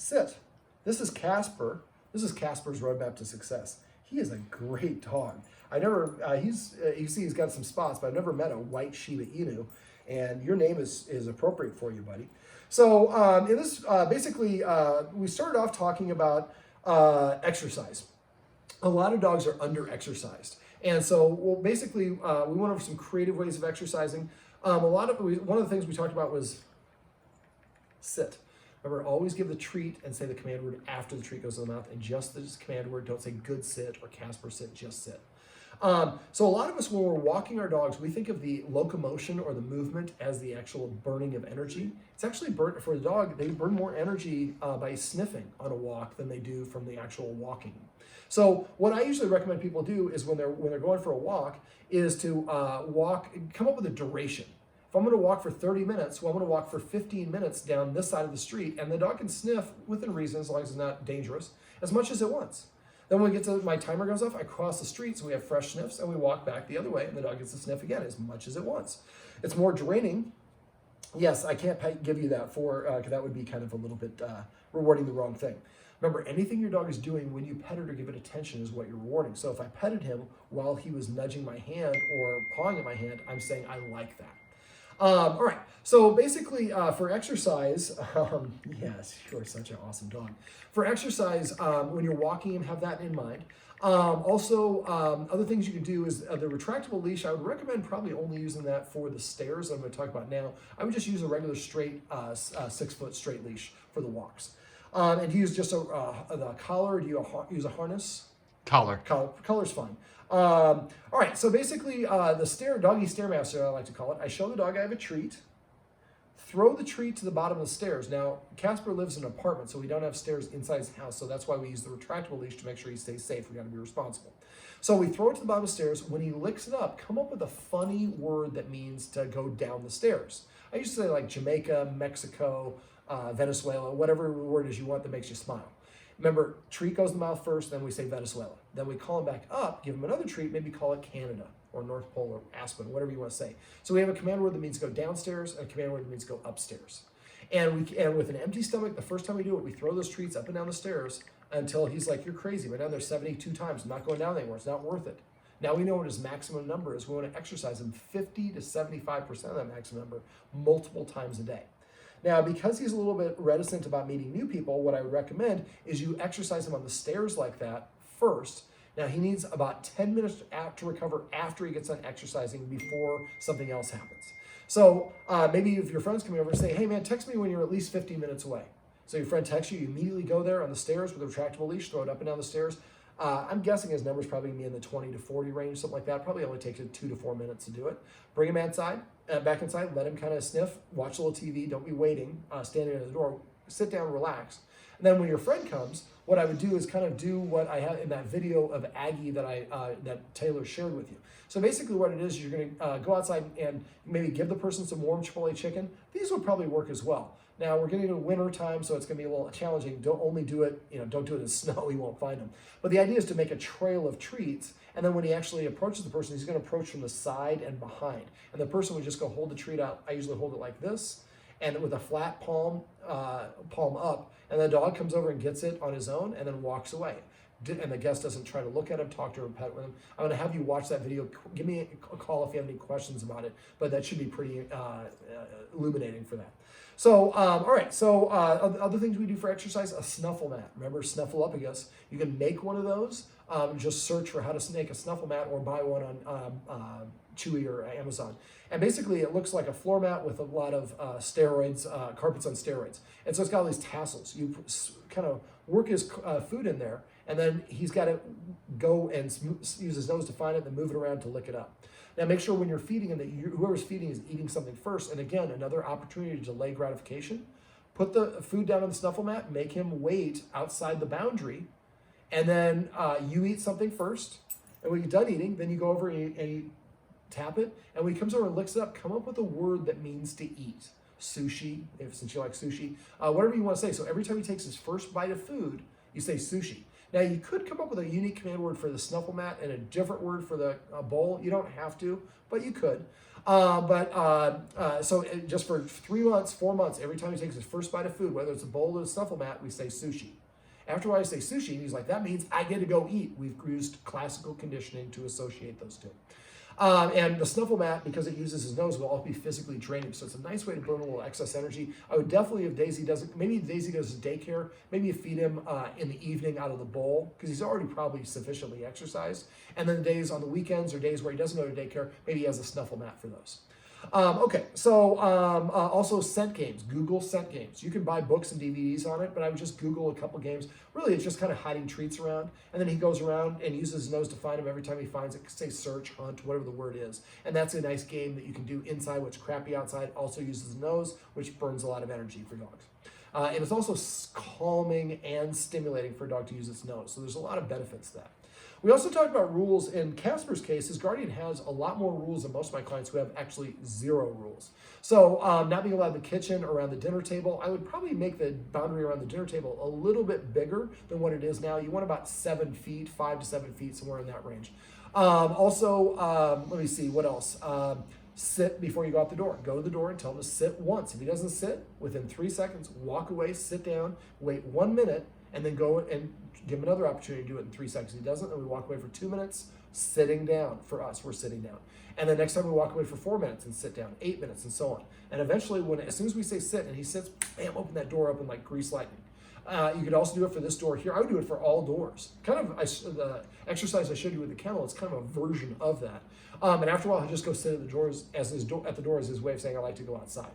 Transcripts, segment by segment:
sit. This is Casper. This is Casper's roadmap to success. He is a great dog. I never, you see he's got some spots, but I've never met a white Shiba Inu, and your name is appropriate for you, buddy. So in this, basically, we started off talking about exercise. A lot of dogs are under-exercised. And so, well, basically, we went over some creative ways of exercising. One of the things we talked about was sit. Remember, always give the treat and say the command word after the treat goes in the mouth, and just the command word. Don't say good sit or Casper sit, just sit. So a lot of us, when we're walking our dogs, we think of the locomotion or the movement as the actual burning of energy. It's actually burnt for the dog. They burn more energy by sniffing on a walk than they do from the actual walking. So what I usually recommend people do is when they're going for a walk is to come up with a duration. If I'm going to walk for 30 minutes, well, I'm going to walk for 15 minutes down this side of the street, and the dog can sniff within reason, as long as it's not dangerous, as much as it wants. Then when we get to my timer goes off, I cross the street, so we have fresh sniffs, and we walk back the other way, and the dog gets to sniff again as much as it wants. It's more draining. Yes, I can't give you that because that would be kind of a little bit rewarding the wrong thing. Remember, anything your dog is doing when you pet it or give it attention is what you're rewarding. So if I petted him while he was nudging my hand or pawing at my hand, I'm saying I like that. All right, so basically for exercise, yes, you're such an awesome dog. For exercise, when you're walking him, have that in mind. Other things you can do is the retractable leash. I would recommend probably only using that for the stairs I'm going to talk about now. I would just use a regular straight 6-foot straight leash for the walks. And do you use just the collar, or do you use a harness? Collar. Collar's fine. All right, so basically the doggy stairmaster, I like to call it. I show the dog I have a treat. Throw the treat to the bottom of the stairs. Now, Casper lives in an apartment, so we don't have stairs inside his house, so that's why we use the retractable leash to make sure he stays safe. We got to be responsible. So we throw it to the bottom of the stairs. When he licks it up, come up with a funny word that means to go down the stairs. I used to say like Jamaica, Mexico, Venezuela, whatever word is you want that makes you smile. Remember, treat goes in the mouth first, then we say Venezuela. Then we call him back up, give him another treat, maybe call it Canada or North Pole or Aspen, whatever you want to say. So we have a command word that means go downstairs and a command word that means go upstairs. And with an empty stomach, the first time we do it, we throw those treats up and down the stairs until he's like, you're crazy. But down there 72 times. I'm not going down anymore. It's not worth it. Now we know what his maximum number is. We want to exercise him 50 to 75% of that maximum number multiple times a day. Now, because he's a little bit reticent about meeting new people, what I would recommend is you exercise him on the stairs like that first. Now, he needs about 10 minutes to recover after he gets done exercising before something else happens. So maybe if your friend's coming over, say, hey, man, text me when you're at least 15 minutes away. So your friend texts you, you immediately go there on the stairs with a retractable leash, throw it up and down the stairs. I'm guessing his number's probably going to be in the 20 to 40 range, something like that. Probably only takes you 2 to 4 minutes to do it. Bring him inside, back inside, let him kind of sniff, watch a little TV. Don't be waiting, standing at the door. Sit down, relax. And then when your friend comes, what I would do is kind of do what I have in that video of Aggie that Taylor shared with you. So basically what it is, you're going to go outside and maybe give the person some warm Chipotle chicken. These would probably work as well. Now we're getting into winter time, so it's going to be a little challenging. Don't only do it, don't do it in snow, you won't find them. But the idea is to make a trail of treats, and then when he actually approaches the person, he's going to approach from the side and behind. And the person would just go hold the treat out. I usually hold it like this, and with a flat palm up, and the dog comes over and gets it on his own and then walks away. And the guest doesn't try to look at him, talk to him, pet with him. I'm going to have you watch that video. Give me a call if you have any questions about it, but that should be pretty illuminating for that. So, all right, so other things we do for exercise, a snuffle mat. Remember, Snuffleupagus. You can make one of those. Just search for how to make a snuffle mat or buy one on Chewy or Amazon. And basically, it looks like a floor mat with a lot of steroids, carpets on steroids. And so it's got all these tassels. You kind of work his food in there, and then he's got to go and use his nose to find it, and then move it around to lick it up. Now, make sure when you're feeding him that whoever's feeding is eating something first. And again, another opportunity to delay gratification. Put the food down on the snuffle mat, make him wait outside the boundary, and then you eat something first. And when you're done eating, then you go over and you tap it. And when he comes over and licks it up, come up with a word that means to eat. Sushi, since you like sushi, whatever you want to say. So every time he takes his first bite of food, you say sushi. Now, you could come up with a unique command word for the snuffle mat and a different word for the bowl. You don't have to, but you could. Just for 3 months, 4 months, every time he takes his first bite of food, whether it's a bowl or a snuffle mat, we say sushi. After a while, I say sushi, and he's like, that means I get to go eat. We've used classical conditioning to associate those two. And the snuffle mat, because it uses his nose, will all be physically draining. So it's a nice way to burn a little excess energy. I would definitely, if Daisy doesn't, maybe Daisy goes to daycare, maybe you feed him in the evening out of the bowl, because he's already probably sufficiently exercised. And then the days on the weekends or days where he doesn't go to daycare, maybe he has a snuffle mat for those. Also scent games. Google scent games. You can buy books and DVDs on it, but I would just Google a couple games. Really, it's just kind of hiding treats around, and then he goes around and uses his nose to find them every time he finds it. Say search, hunt, whatever the word is, and that's a nice game that you can do inside, which crappy outside. Also uses his nose, which burns a lot of energy for dogs. And it's also calming and stimulating for a dog to use its nose. So there's a lot of benefits to that. We also talked about rules. In Casper's case, his guardian has a lot more rules than most of my clients who have actually 0 rules. So not being allowed in the kitchen or around the dinner table, I would probably make the boundary around the dinner table a little bit bigger than what it is now. You want about 7 feet, 5 to 7 feet, somewhere in that range. Let me see, what else? Sit before you go out the door. Go to the door and tell him to sit once. If he doesn't sit, within 3 seconds, walk away, sit down, wait 1 minute, and then go and give him another opportunity to do it in 3 seconds. If he doesn't, then we walk away for 2 minutes, sitting down. For us, we're sitting down. And then next time we walk away for 4 minutes and sit down, 8 minutes, and so on. And eventually, as soon as we say sit and he sits, bam, open that door up like grease lightning. You could also do it for this door here. I would do it for all doors. The exercise I showed you with the kennel, it's kind of a version of that. And after a while, he'll just go sit at the doors at the door as his way of saying, I like to go outside.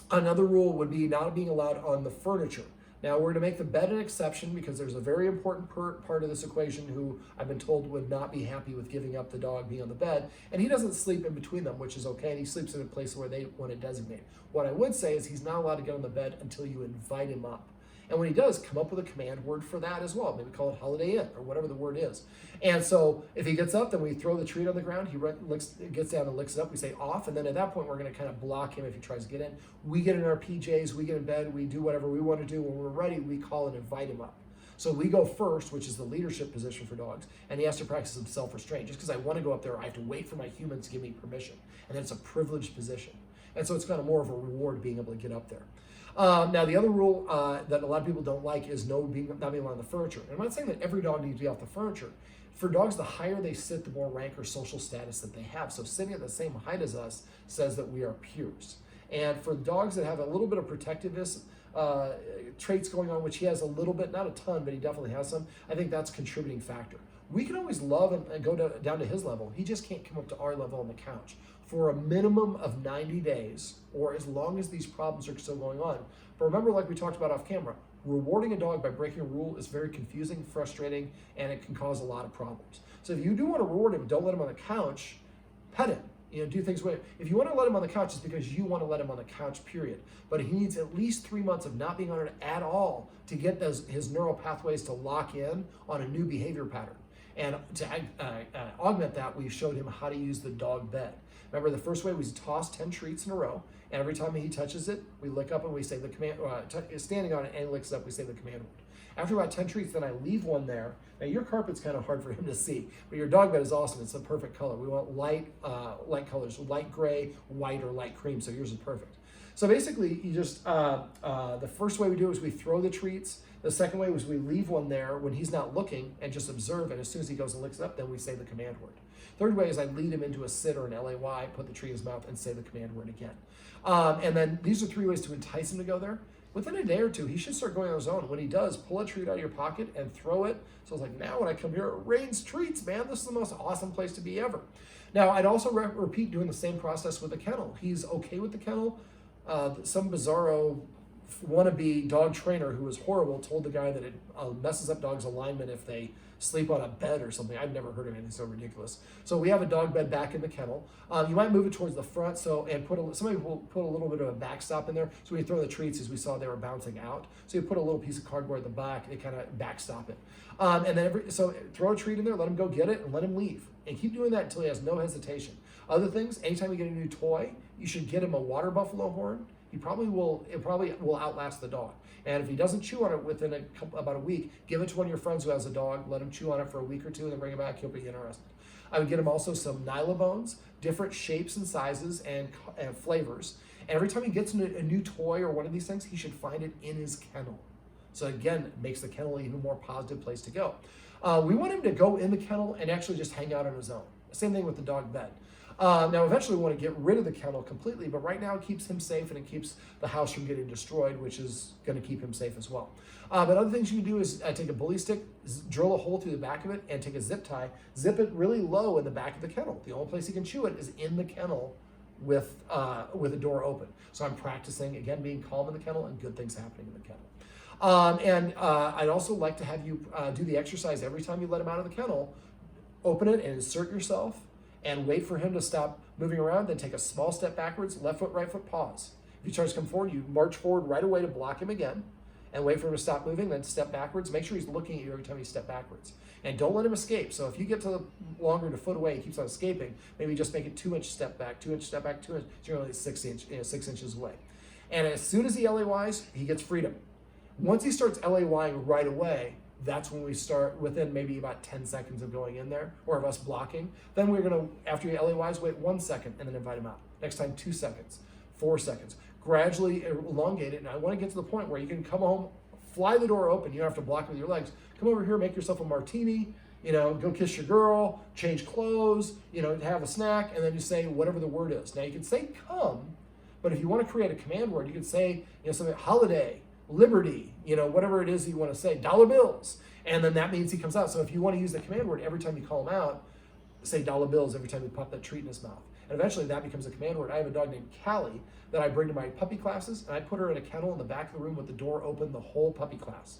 Another rule would be not being allowed on the furniture. Now, we're going to make the bed an exception because there's a very important part of this equation who I've been told would not be happy with giving up the dog being on the bed. And he doesn't sleep in between them, which is okay. And he sleeps in a place where they want to designate. What I would say is he's not allowed to get on the bed until you invite him up. And when he does, come up with a command word for that as well. Maybe call it Holiday Inn or whatever the word is. And so if he gets up, then we throw the treat on the ground. He gets down and licks it up. We say off. And then at that point, we're going to kind of block him if he tries to get in. We get in our PJs. We get in bed. We do whatever we want to do. When we're ready, we call and invite him up. So we go first, which is the leadership position for dogs. And he has to practice some self-restraint. Just because I want to go up there, I have to wait for my humans to give me permission. And then it's a privileged position. And so it's kind of more of a reward being able to get up there. Now, the other rule that a lot of people don't like is not being on the furniture. And I'm not saying that every dog needs to be off the furniture. For dogs, the higher they sit, the more rank or social status that they have. So sitting at the same height as us says that we are peers. And for dogs that have a little bit of protectiveness traits going on, which he has a little bit, not a ton, but he definitely has some, I think that's a contributing factor. We can always love and go down to his level. He just can't come up to our level on the couch for a minimum of 90 days, or as long as these problems are still going on. But remember, like we talked about off camera, rewarding a dog by breaking a rule is very confusing, frustrating, and it can cause a lot of problems. So if you do want to reward him, don't let him on the couch, pet him. Do things with. If you want to let him on the couch, it's because you want to let him on the couch, period. But he needs at least 3 months of not being on it at all to get his neural pathways to lock in on a new behavior pattern. And to augment that, we showed him how to use the dog bed. Remember, the first way was toss 10 treats in a row, and every time he touches it, we lick up and we say the command, standing on it and he licks it up, we say the command word. After about 10 treats, then I leave one there. Now, your carpet's kind of hard for him to see, but your dog bed is awesome. It's the perfect color. We want light colors, light gray, white, or light cream, so yours is perfect. So basically, you just, the first way we do is we throw the treats. The second way was we leave one there when he's not looking and just observe, and as soon as he goes and licks it up, then we say the command word. Third way is I lead him into a sit or an LAY, put the treat in his mouth, and say the command word again. And then these are 3 ways to entice him to go there. Within a day or 2, he should start going on his own. When he does, pull a treat out of your pocket and throw it. So it's like, now when I come here, it rains treats, man. This is the most awesome place to be ever. Now, I'd also repeat doing the same process with the kennel. He's okay with the kennel. Some bizarro wannabe dog trainer who was horrible told the guy that it messes up dogs' alignment if they sleep on a bed or something. I've never heard of anything so ridiculous. So we have a dog bed back in the kennel. You might move it towards the front, somebody will put a little bit of a backstop in there. So when you throw the treats, as we saw, they were bouncing out. So you put a little piece of cardboard at the back, they kind of backstop it. And then so throw a treat in there, let him go get it, and let him leave. And keep doing that until he has no hesitation. Other things, anytime you get a new toy, you should get him a water buffalo horn. It probably will outlast the dog. And if he doesn't chew on it within about a week, give it to one of your friends who has a dog, let him chew on it for a week or 2, and then bring it back, he'll be interested. I would get him also some Nylabones, different shapes and sizes and flavors. And every time he gets a new toy or one of these things, he should find it in his kennel. So again, it makes the kennel an even more positive place to go. We want him to go in the kennel and actually just hang out on his own. Same thing with the dog bed. Now, eventually we want to get rid of the kennel completely, but right now it keeps him safe and it keeps the house from getting destroyed, which is going to keep him safe as well. But other things you can do is take a bully stick, drill a hole through the back of it, and take a zip tie, zip it really low in the back of the kennel. The only place he can chew it is in the kennel with the door open. So I'm practicing, again, being calm in the kennel and good things happening in the kennel. I'd also like to have you do the exercise every time you let him out of the kennel. Open it and insert yourself and wait for him to stop moving around, then take a small step backwards, left foot, right foot, pause. If he tries to come forward, you march forward right away to block him again and wait for him to stop moving, then step backwards. Make sure he's looking at you every time you step backwards. And don't let him escape. So if you get to longer than a foot away, he keeps on escaping, maybe just make it 2-inch step back, 2-inch step back, 2 inch, so you're only 6 inches away. And as soon as he LAYs, he gets freedom. Once he starts LAYing right away, that's when we start, within maybe about 10 seconds of going in there, or of us blocking. Then we're gonna, after he LAYs, wait 1 second and then invite him out. Next time, 2 seconds, 4 seconds. Gradually elongate it, and I wanna get to the point where you can come home, fly the door open, you don't have to block it with your legs. Come over here, make yourself a martini, go kiss your girl, change clothes, have a snack, and then you say whatever the word is. Now you can say come, but if you wanna create a command word, you can say, something, holiday, liberty, whatever it is you want to say, dollar bills, and then that means he comes out. So if you want to use the command word every time you call him out, say dollar bills every time you pop that treat in his mouth. And eventually that becomes a command word. I have a dog named Callie that I bring to my puppy classes, and I put her in a kennel in the back of the room with the door open the whole puppy class.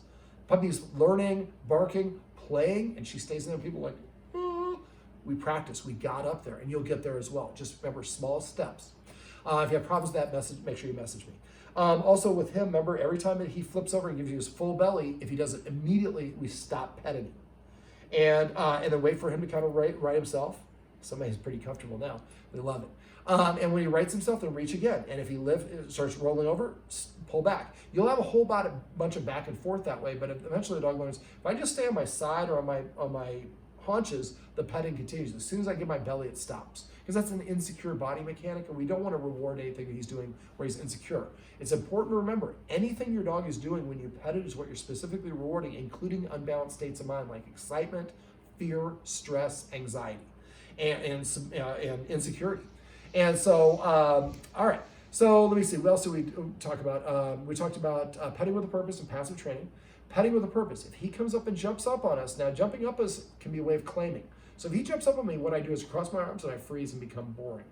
Puppy's learning, barking, playing, and she stays in there. People are like, we practice, we got up there, and you'll get there as well. Just remember, small steps. If you have problems with that message, make sure you message me. Also with him, remember, every time that he flips over and gives you his full belly, if he does it immediately, we stop petting him. And then wait for him to kind of right himself. Somebody's pretty comfortable now. We love it. And when he rights himself, then reach again. And if he starts rolling over, pull back. You'll have a whole bunch of back and forth that way, but eventually the dog learns, if I just stay on my side or on my haunches, the petting continues. As soon as I get my belly, it stops. Because that's an insecure body mechanic, and we don't want to reward anything that he's doing where he's insecure. It's important to remember, anything your dog is doing when you pet it is what you're specifically rewarding, including unbalanced states of mind like excitement, fear, stress, anxiety, and insecurity. And so, all right. So let me see, what else did we talk about? We talked about petting with a purpose and passive training. Petting with a purpose. If he comes up and jumps up on us, now jumping up can be a way of claiming. So if he jumps up on me, what I do is cross my arms and I freeze and become boring.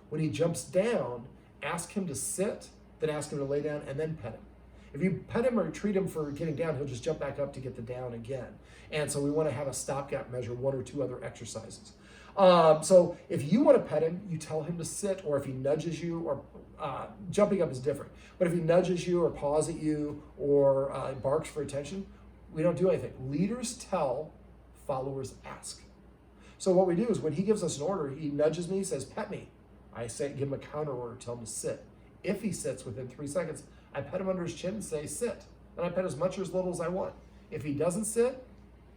When he jumps down, ask him to sit, then ask him to lay down, and then pet him. If you pet him or treat him for getting down, he'll just jump back up to get the down again. And so we want to have a stopgap measure, 1 or 2 other exercises. So if you want to pet him, you tell him to sit, or if he nudges you, or jumping up is different. But if he nudges you or paws at you or barks for attention, we don't do anything. Leaders tell, followers ask. So what we do is when he gives us an order, he nudges me, says, pet me. I say, give him a counter order, tell him to sit. If he sits within 3 seconds, I pet him under his chin and say, sit. And I pet as much or as little as I want. If he doesn't sit,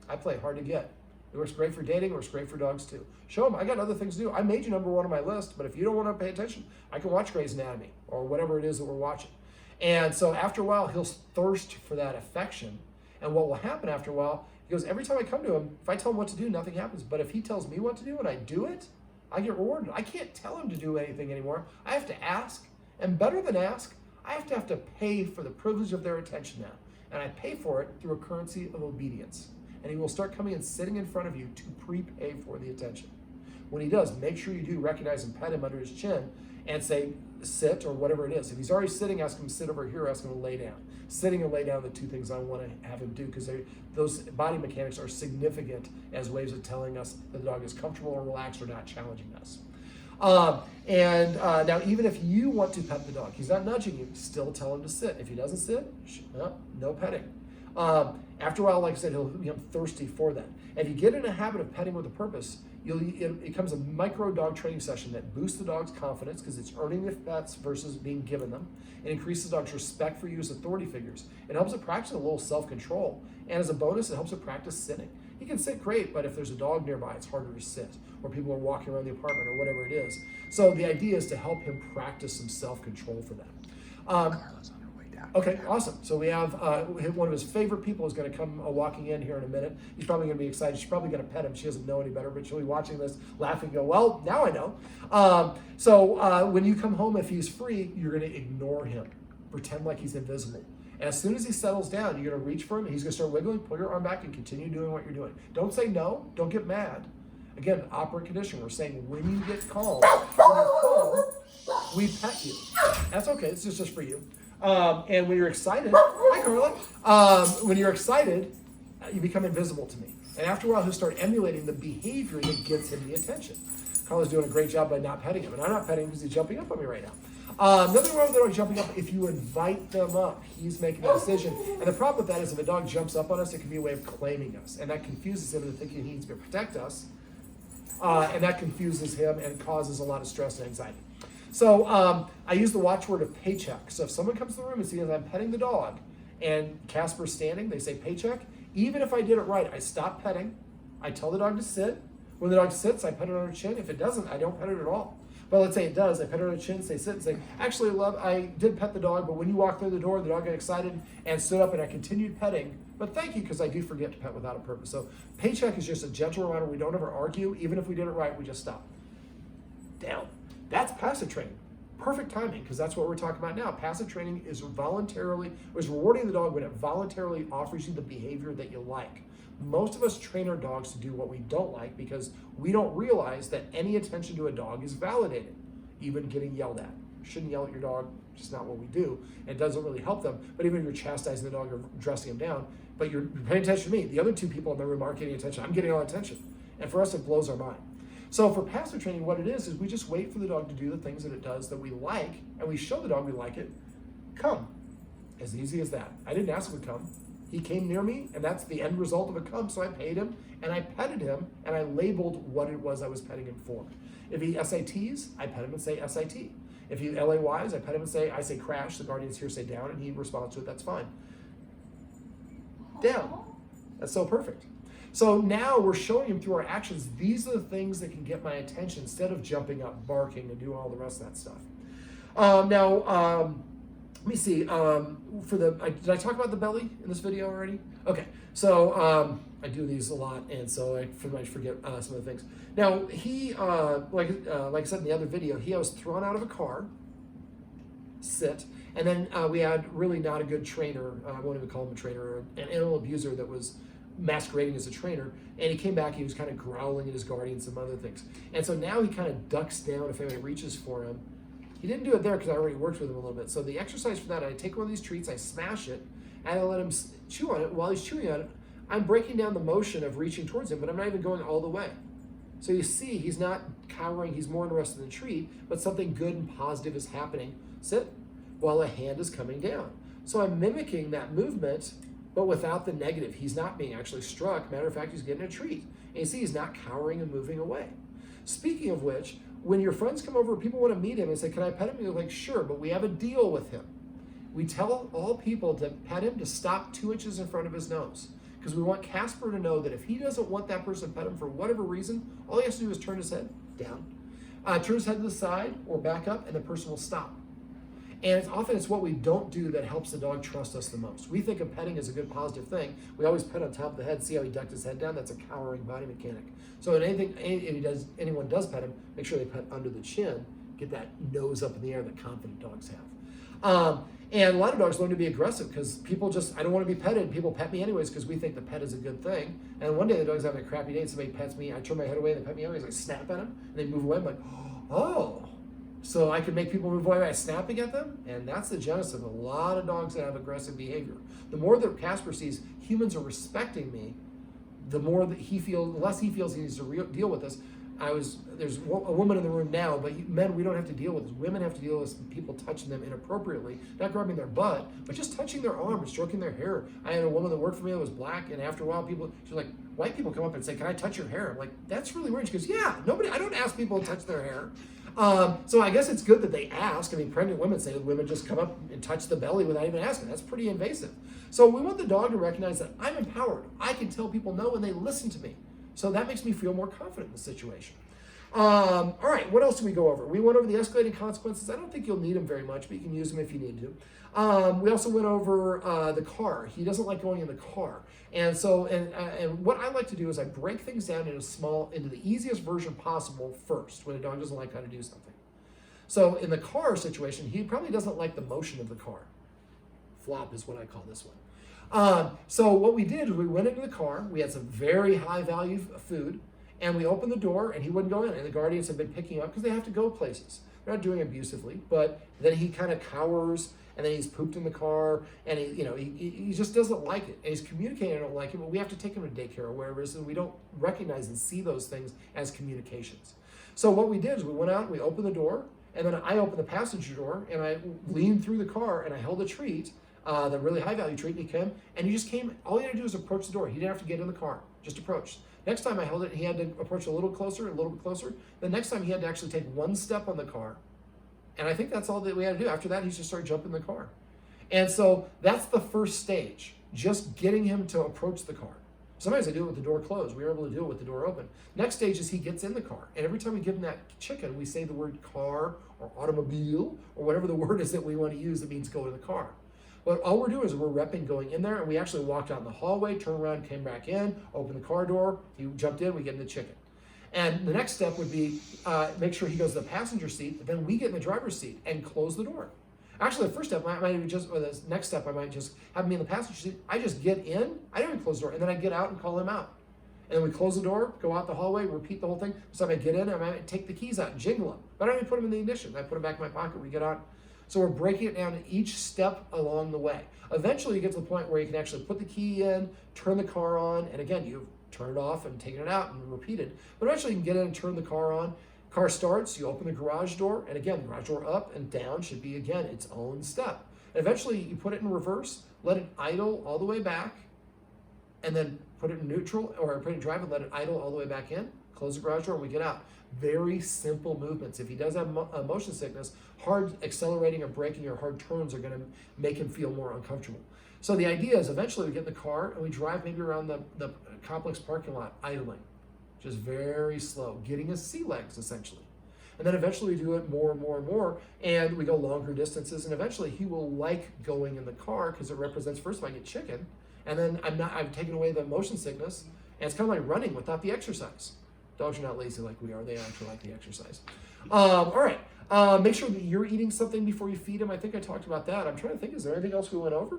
I play hard to get. It works great for dating, it works great for dogs too. Show him, I got other things to do. I made you number 1 on my list, but if you don't want to pay attention, I can watch Grey's Anatomy or whatever it is that we're watching. And so after a while, he'll thirst for that affection. And what will happen after a while, he goes, every time I come to him, if I tell him what to do, nothing happens. But if he tells me what to do and I do it, I get rewarded. I can't tell him to do anything anymore. I have to ask. And better than ask, I have to pay for the privilege of their attention now. And I pay for it through a currency of obedience. And he will start coming and sitting in front of you to prepay for the attention. When he does, make sure you do recognize and pet him under his chin and say, sit, or whatever it is. If he's already sitting, ask him to sit over here, ask him to lay down. Sitting and lay down are the 2 things I want to have him do, because those body mechanics are significant as ways of telling us that the dog is comfortable or relaxed or not challenging us. Now, even if you want to pet the dog, he's not nudging you, still tell him to sit. If he doesn't sit, no petting. After a while, like I said, he'll become thirsty for that. And if you get in a habit of petting with a purpose, it becomes a micro dog training session that boosts the dog's confidence because it's earning the pets versus being given them. It increases the dog's respect for you as authority figures. It helps it practice a little self-control. And as a bonus, it helps it practice sitting. He can sit great, but if there's a dog nearby, it's harder to sit, or people are walking around the apartment or whatever it is. So the idea is to help him practice some self-control for that. Carla's on her way down. Okay, awesome. So we have one of his favorite people is going to come walking in here in a minute. He's probably going to be excited. She's probably going to pet him. She doesn't know any better, but she'll be watching this, laughing, go, well, now I know. So when you come home, if he's free, you're going to ignore him. Pretend like he's invisible. And as soon as he settles down, you're going to reach for him, and he's going to start wiggling, pull your arm back, and continue doing what you're doing. Don't say no. Don't get mad. Again, operant condition. We're saying when you get calm, we pet you. That's okay. This is just for you. And when you're excited, hi Carla. When you're excited, you become invisible to me. And after a while, he'll start emulating the behavior that gets him the attention. Carla's doing a great job by not petting him, and I'm not petting him because he's jumping up on me right now. Nothing wrong with the dog jumping up if you invite them up. He's making a decision. And the problem with that is if a dog jumps up on us, it can be a way of claiming us. And that confuses him into thinking he needs to protect us. And that confuses him and causes a lot of stress and anxiety. So I use the watchword of paycheck. So if someone comes to the room and sees I'm petting the dog and Casper's standing, they say paycheck. Even if I did it right, I stop petting. I tell the dog to sit. When the dog sits, I pet it on her chin. If it doesn't, I don't pet it at all. But let's say it does. I pet her on the chin, say sit, and say, actually, love, I did pet the dog, but when you walked through the door, the dog got excited and stood up, and I continued petting. But thank you, because I do forget to pet without a purpose. So paycheck is just a gentle reminder. We don't ever argue. Even if we did it right, we just stop. Down. That's passive training. Perfect timing, because that's what we're talking about now. Passive training is rewarding the dog when it voluntarily offers you the behavior that you like. Most of us train our dogs to do what we don't like because we don't realize that any attention to a dog is validated, even getting yelled at. You shouldn't yell at your dog, just not what we do. It doesn't really help them, but even if you're chastising the dog or dressing him down, but you're paying attention to me. The other two people in the room aren't getting attention. I'm getting all attention. And for us, it blows our mind. So for passive training, what it is we just wait for the dog to do the things that it does that we like, and we show the dog we like it. Come. As easy as that. I didn't ask him to come. He came near me, and that's the end result of a come. So I paid him, and I petted him, and I labeled what it was I was petting him for. If he SATs, I pet him and say SAT. If he LAYs, I pet him and I say crash. The guardians here say down, and he responds to it. That's fine. Down. That's so perfect. So now we're showing him through our actions, these are the things that can get my attention instead of jumping up, barking, and doing all the rest of that stuff. Let me see. Did I talk about the belly in this video already? Okay. So I do these a lot, and so I might forget some of the things. Now he, like I said in the other video, he was thrown out of a car. Sit. And then we had really not a good trainer. I won't even call him a trainer. An animal abuser that was masquerading as a trainer, and he came back, he was kind of growling at his guardian and some other things. And so now he kind of ducks down if anybody reaches for him. He didn't do it there because I already worked with him a little bit. So the exercise for that, I take one of these treats, I smash it, and I let him chew on it. While he's chewing on it, I'm breaking down the motion of reaching towards him, but I'm not even going all the way. So you see, he's not cowering, he's more interested in the treat, but something good and positive is happening. Sit, while a hand is coming down. So I'm mimicking that movement, but without the negative. He's not being actually struck. Matter of fact, he's getting a treat. And you see, he's not cowering and moving away. Speaking of which, when your friends come over, people want to meet him and say, can I pet him? You're like, sure, but we have a deal with him. We tell all people to pet him to stop 2 inches in front of his nose. Because we want Casper to know that if he doesn't want that person to pet him for whatever reason, all he has to do is turn his head down, turn his head to the side or back up, and the person will stop. And often it's what we don't do that helps the dog trust us the most. We think of petting as a good positive thing. We always pet on top of the head. See how he ducked his head down? That's a cowering body mechanic. So if anyone does pet him, make sure they pet under the chin, get that nose up in the air that confident dogs have. And a lot of dogs learn to be aggressive because people I don't want to be petted. People pet me anyways because we think the pet is a good thing. And one day the dog's having a crappy day and somebody pets me. I turn my head away and they pet me anyways. I snap at them and they move away. I'm like, oh. So I can make people move away by snapping at them, and that's the genesis of a lot of dogs that have aggressive behavior. The more that Casper sees humans are respecting me, the more that the less he feels he needs to deal with this. There's a woman in the room now, but men, we don't have to deal with this. Women have to deal with people touching them inappropriately, not grabbing their butt, but just touching their arm and stroking their hair. I had a woman that worked for me that was black, and after a while, she's like, white people come up and say, can I touch your hair? I'm like, that's really weird. She goes, yeah, I don't ask people to touch their hair. So I guess it's good that they ask. I mean, pregnant women say women just come up and touch the belly without even asking. That's pretty invasive. So we want the dog to recognize that I'm empowered. I can tell people no and they listen to me. So that makes me feel more confident in the situation. All right, what else did we go over? We went over the escalating consequences. I don't think you'll need them very much, but you can use them if you need to. We also went over the car. He doesn't like going in the car. And so, and what I like to do is I break things down into the easiest version possible first when a dog doesn't like how to do something. So in the car situation, he probably doesn't like the motion of the car. Flop is what I call this one. So what we did is we went into the car. We had some very high value food. And we opened the door, and he wouldn't go in. And the guardians have been picking him up because they have to go places. They're not doing it abusively, but then he kind of cowers, and then he's pooped in the car, and he just doesn't like it. And he's communicating, I don't like it, but we have to take him to daycare or wherever it is, and we don't recognize and see those things as communications. So what we did is we went out, we opened the door, and then I opened the passenger door, and I leaned through the car, and I held a treat, the really high value treat, and he came, and he just came. All he had to do was approach the door. He didn't have to get in the car, just approach. Next time I held it, he had to approach a little closer, a little bit closer. The next time he had to actually take one step on the car. And I think that's all that we had to do. After that, he just started jumping the car. And so that's the first stage, just getting him to approach the car. Sometimes I do it with the door closed. We were able to do it with the door open. Next stage is he gets in the car. And every time we give him that chicken, we say the word car or automobile or whatever the word is that we want to use that means go to the car. But all we're doing is we're repping going in there, and we actually walked out in the hallway, turned around, came back in, opened the car door, he jumped in, we get in the chicken. And the next step would be make sure he goes to the passenger seat, then we get in the driver's seat and close the door. Actually, the first step, or the next step, I might just have me in the passenger seat. I just get in, I don't even close the door, and then I get out and call him out. And then we close the door, go out the hallway, repeat the whole thing. So I get in, I might take the keys out, jingle them. But I don't even put them in the ignition. I put them back in my pocket, we get out. So we're breaking it down in each step along the way. Eventually you get to the point where you can actually put the key in, turn the car on, and again, you've turned it off and taken it out and repeated. But eventually you can get in and turn the car on. Car starts, you open the garage door, and again, the garage door up and down should be, again, its own step. And eventually you put it in reverse, let it idle all the way back, and then put it in neutral, or put it in drive and let it idle all the way back in, close the garage door, and we get out. Very simple movements. If he does have motion sickness, hard accelerating or braking or hard turns are going to make him feel more uncomfortable. So the idea is eventually we get in the car and we drive maybe around the complex parking lot, idling, just very slow, getting his sea legs essentially. And then eventually we do it more and more and more, and we go longer distances, and eventually he will like going in the car because it represents, first of all, I get chicken, and then I've taken away the motion sickness, and it's kind of like running without the exercise. Dogs are not lazy like we are. They actually like the exercise. All right. Make sure that you're eating something before you feed them. I think I talked about that. I'm trying to think, is there anything else we went over?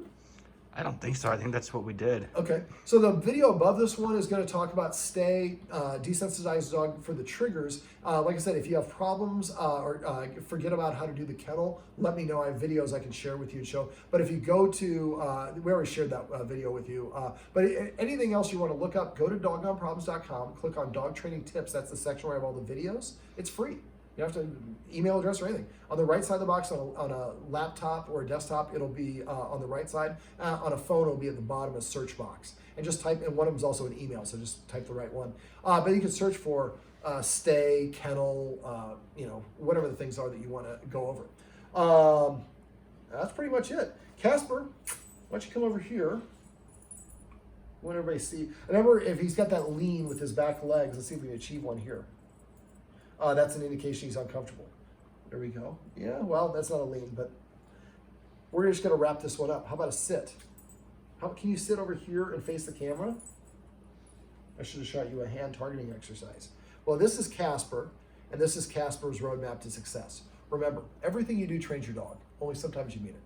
I don't think so. I think that's what we did. Okay. So the video above this one is going to talk about desensitize the dog for the triggers. Like I said, if you have problems or forget about how to do the kennel, let me know. I have videos I can share with you and show. But if you go to, we already shared that video with you. But anything else you want to look up, go to doggoneproblems.com, click on dog training tips. That's the section where I have all the videos. It's free. You don't have to email address or anything. On the right side of the box, on a laptop or a desktop, it'll be on the right side. On a phone, it'll be at the bottom of the search box. And just type, and one of them is also an email, so just type the right one. But you can search for stay, kennel, whatever the things are that you want to go over. That's pretty much it. Casper, why don't you come over here? I want everybody to see. Remember, if he's got that lean with his back legs, let's see if we can achieve one here. That's an indication he's uncomfortable. There we go. Yeah, well, that's not a lean, but we're just going to wrap this one up. How about a sit? Can you sit over here and face the camera? I should have shot you a hand targeting exercise. Well, this is Casper, and this is Casper's roadmap to success. Remember, everything you do trains your dog. Only sometimes you mean it.